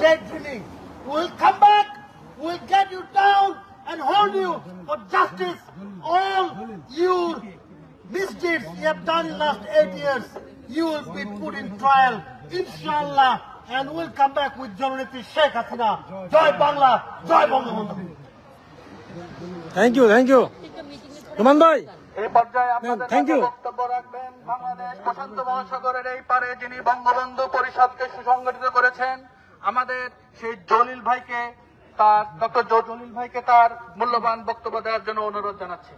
daydreaming. We'll come back, we'll get you down and hold you for justice. All your misdeeds you have done in the last 8 years, you will be put in trial, inshallah, and we'll come back with Janonetri Sheikh Hasina. Joy Bangla, Joy Bangabandhu. Thank you, thank you. Roman bhai. এই পর্যায়ে আপনাদের বক্তব্য রাখবেন বাংলাদেশ প্রশান্ত মহাসাগরের এই পারে যিনি বঙ্গবন্ধু পরিষদকে সুসংগঠিত করেছেন আমাদের সেই জলিল ভাইকে তার ডক্টর জলিল ভাইকে তার মূল্যবান বক্তব্য দেওয়ার জন্য অনুরোধ জানাচ্ছি।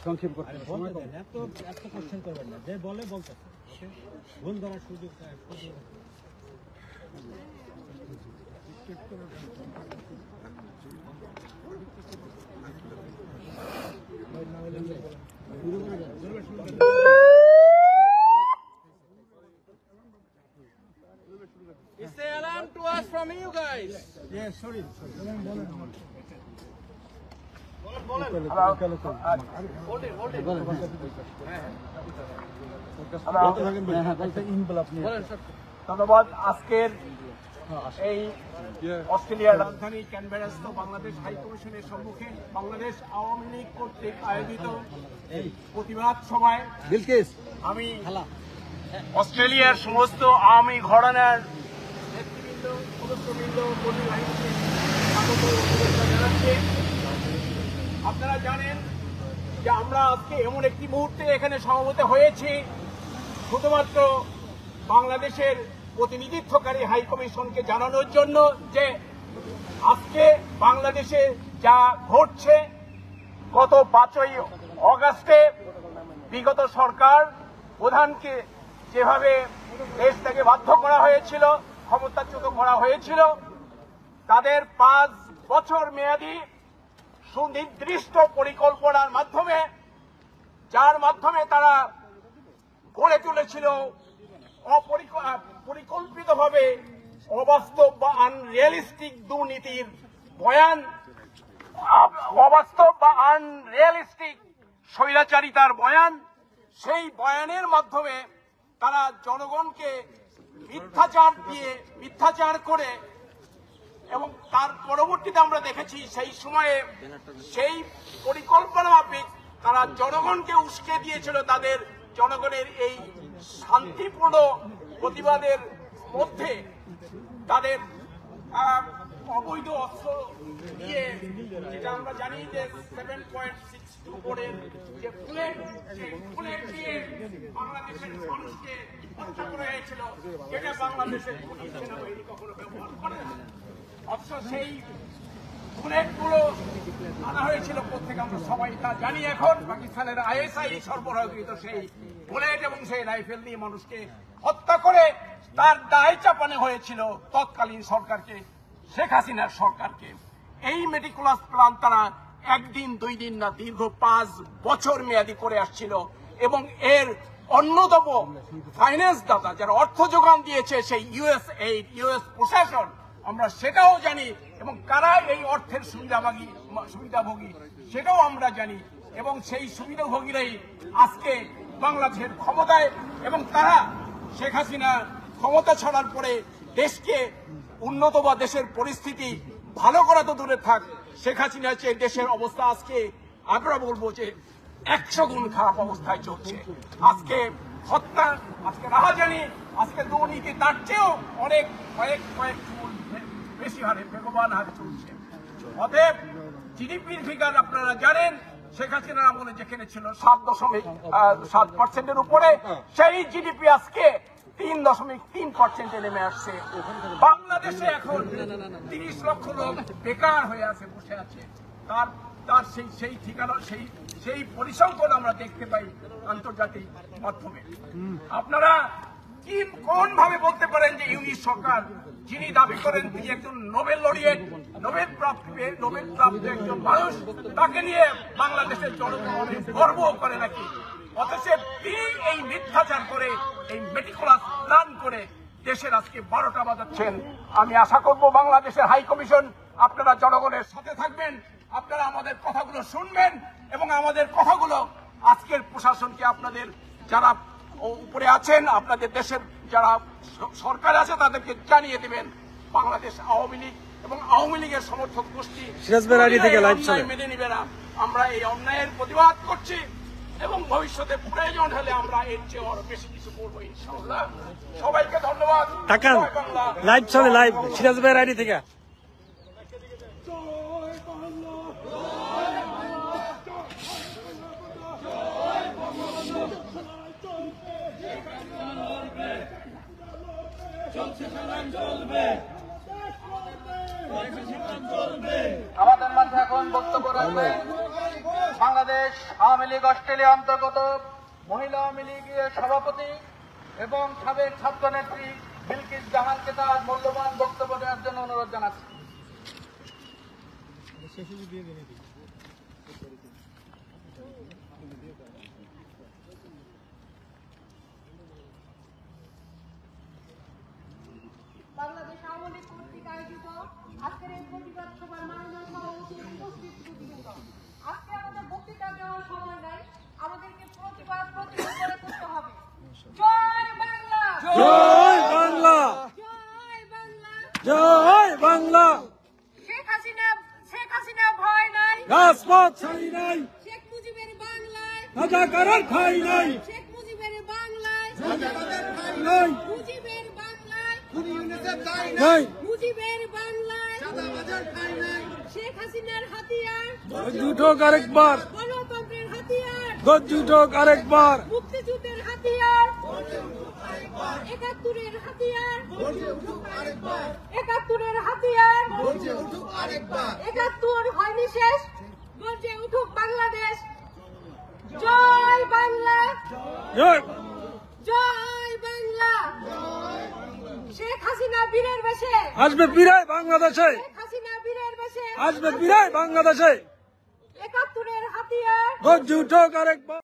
সংক্ষেপ করতে সময় কম, এত কোশ্চেন করবেন না, যে বলে বলতে ভুল ধরার সুযোগ Is the alarm to us from you guys? Yes, sorry. ধন্যবাদ। আজকের এই অস্ট্রেলিয়ার রাজধানী ক্যানবেরাস্থ বাংলাদেশ হাইকমিশনের সম্মুখে বাংলাদেশ আওয়ামী লীগ কর্তৃক আয়োজিত প্রতিবাদ সভায় আমি অস্ট্রেলিয়ার সমস্ত আওয়ামী ঘরানার নেতৃবৃন্দ সদস্যবৃন্দ কর্মী বাহিনীকে স্বাগত শুভেচ্ছা জানাচ্ছি। আপনারা জানেন যে আমরা আজকে এমন একটি মুহূর্তে এখানে সমবেত হয়েছি শুধুমাত্র বাংলাদেশের প্রতিনিধিত্বকারী হাইকমিশনকে জানানোর জন্য যে আজকে বাংলাদেশে যা ঘটছে, গত 5ই অগাস্টে বিগত সরকার প্রধানকে যেভাবে দেশ থেকে বাধ্য করা হয়েছিল, ক্ষমতাচ্যুত করা হয়েছিল, তাদের 5 বছর মেয়াদী সুনির্দিষ্ট পরিকল্পনার মাধ্যমে, যার মাধ্যমে তারা গড়ে তুলেছিল পরিকল্পিতভাবে অবাস্তব বা আনরিয়ালিস্টিক দুর্নীতির বয়ান, অবাস্তব বা আনরিয়ালিস্টিক স্বৈরাচারিতার বয়ান, সেই বয়ানের মাধ্যমে তারা জনগণকে মিথ্যাচার করে এবং তার পরবর্তীতে আমরা দেখেছি সেই সময়ে সেই পরিকল্পনা মাফিক তারা জনগণকে উস্কে দিয়েছিল তাদের জনগণের এই শান্তিপূর্ণ প্রতিবাদের মধ্যে তাদের অবৈধ অস্ত্র দিয়ে, যেটা আমরা জানি যে 7.64 যে বুলেট, সেই বুলেট দিয়ে বাংলাদেশের মানুষকে হত্যা করা হয়েছিল, যেটা বাংলাদেশের পুলিশ সেনাবাহিনী কখনো ব্যবহার করে না। অথচ সেই বুলেটগুলো আনা হয়েছিল প্রত্যেক আমরা সবাই তা জানি। এখন পাকিস্তানের ISI সরবরাহকৃত সেই বুলেট এবং সেই রাইফেল দিয়ে মানুষকে হত্যা করে তার দায় চাপানো হয়েছিল তৎকালীন সরকারকে, শেখ হাসিনার সরকারকে। এই মেটিকুলাস প্ল্যান তারা 1 দিন 2 দিন না দীর্ঘ 5 বছর মেয়াদি করে আসছিল এবং এর অন্যতম ফাইন্যান্স দাতা যারা অর্থ যোগান দিয়েছে সেই ইউএস প্রশাসন, আমরা সেটাও জানি এবং কারা এই অর্থের সুবিধাভোগী সেটাও আমরা জানি এবং সেই সুবিধাভোগীরাই আজকে বাংলাদেশের ক্ষমতায় এবং তারা শেখ হাসিনা ক্ষমতা ছাড়ার পরে দেশকে উন্নত বা দেশের পরিস্থিতি ভালো করা তো দূরে থাক, শেখ হাসিনার চেয়ে দেশের অবস্থা আজকে আমরা বলবো যে 100 গুণ খারাপ অবস্থায় চলছে। আজকে হত্যা, আজকে রাহাজানি, আজকে দুর্নীতি তার চেয়েও অনেক কয়েক বেশি হারে বেগবান হারে চলছে। অতএব জিডিপির ফিগার আপনারা জানেন শেখ হাসিনার আমলে যেখানে ছিল 7.7% উপরে, সেই জিডিপি আজকে 3.3% নেমে আসছে। বাংলাদেশে এখন 30 লক্ষ লোক বেকার হয়ে আছে, বসে আছে। তার সেই ঠিকানা সেই পরিসংখ্যান আমরা দেখতে পাই আন্তর্জাতিক মাধ্যমে। আপনারা কোন ভাবে বলতে পারেন যে ইউনিট সরকার, যিনি দাবি করেন তিনি একজন নোবেল লরিয়েট, নোবেল প্রাপ্ত একজন মানুষ, তাকে নিয়ে বাংলাদেশের জনগণ গর্ব করে নাকি? অথচ তিনি এই মিথ্যাচার করে, এই মেটিকুলাস প্ল্যান করে দেশের আজকে 12টা বাজাচ্ছেন। আমি আশা করব বাংলাদেশের হাই কমিশন আপনারা জনগণের সাথে থাকবেন, আপনারা আমাদের কথাগুলো শুনবেন এবং আমাদের কথাগুলো আজকের প্রশাসনকে, আপনাদের যারা উপরে আছেন, আপনাদের দেশের যারা সরকার আছে তাদেরকে জানিয়ে দিবেন বাংলাদেশ আওয়ামী লীগ এবং আওয়ামী লীগের সমর্থক গোষ্ঠী মেনে নিবে না। আমরা এই অন্যায়ের প্রতিবাদ করছি এবং ভবিষ্যতে প্রয়োজন হলে আমরা এর চেয়ে আরো বেশি কিছু করবো ইনশাআল্লাহ। সবাইকে ধন্যবাদ। লাইভ চলে, লাইভ সিরাজ ভাইয়ের আইডি থেকে। আমাদের মাঝে এখন বক্তব্য রাখবেন বাংলাদেশ আওয়ামী লীগ অস্ট্রেলিয়া অন্তর্গত মহিলা আওয়ামী লীগের সভাপতি এবং সাবেক ছাত্রনেত্রী বিলকিস জামানকে তার মূল্যবান বক্তব্য দেওয়ার জন্য অনুরোধ জানাচ্ছি। বাংলাদেশ আওয়ামী লীগ কর্তৃক আয়োজিত আজকের এই প্রতিবাদ সভার মাননীয় সভাপতি উপস্থিত প্রতিনিধিবৃন্দ, আজকে আমাদের বক্তৃতা দেওয়ার সময় নাই, আমাদেরকে প্রতিবাদ করে করতে হবে। জয় বাংলা, জয় বাংলা, জয় বাংলা, জয় বাংলা। শেখ হাসিনা ভয় নাই, রাজপথ ছাড়ি নাই, শেখ মুজিবের বাংলায়, রাজাকারের ঠাঁই নাই, শেখ মুজিবের বাংলায়, নাই, মুজিবের বাংলায়, নাই, মুজিবের বাংলায়, শেখ হাসিনার হাতিয়ার, গর্জে উঠুক আরেকবার, গণতন্ত্রের হাতিয়ার, গর্জে উঠুক আরেকবার, মুক্তিযুদ্ধের হাতিয়ার, ৭১-এর হাতিয়ার, ৭১-এর হাতিয়ার, ৭১ হয়নি শেষ, গর্জে উঠুক বাংলাদেশ। জয় বাংলা, জয়, জয় বাংলা। শেখ হাসিনা বীরের বেশে আসবে বিরায় বাংলাদেশে, শেখ হাসিনা বীরের বেশে আসবে বিরায় বাংলাদেশে, ৭১-এর হাতিয়ার, গর্জে উঠুক আরেকবার।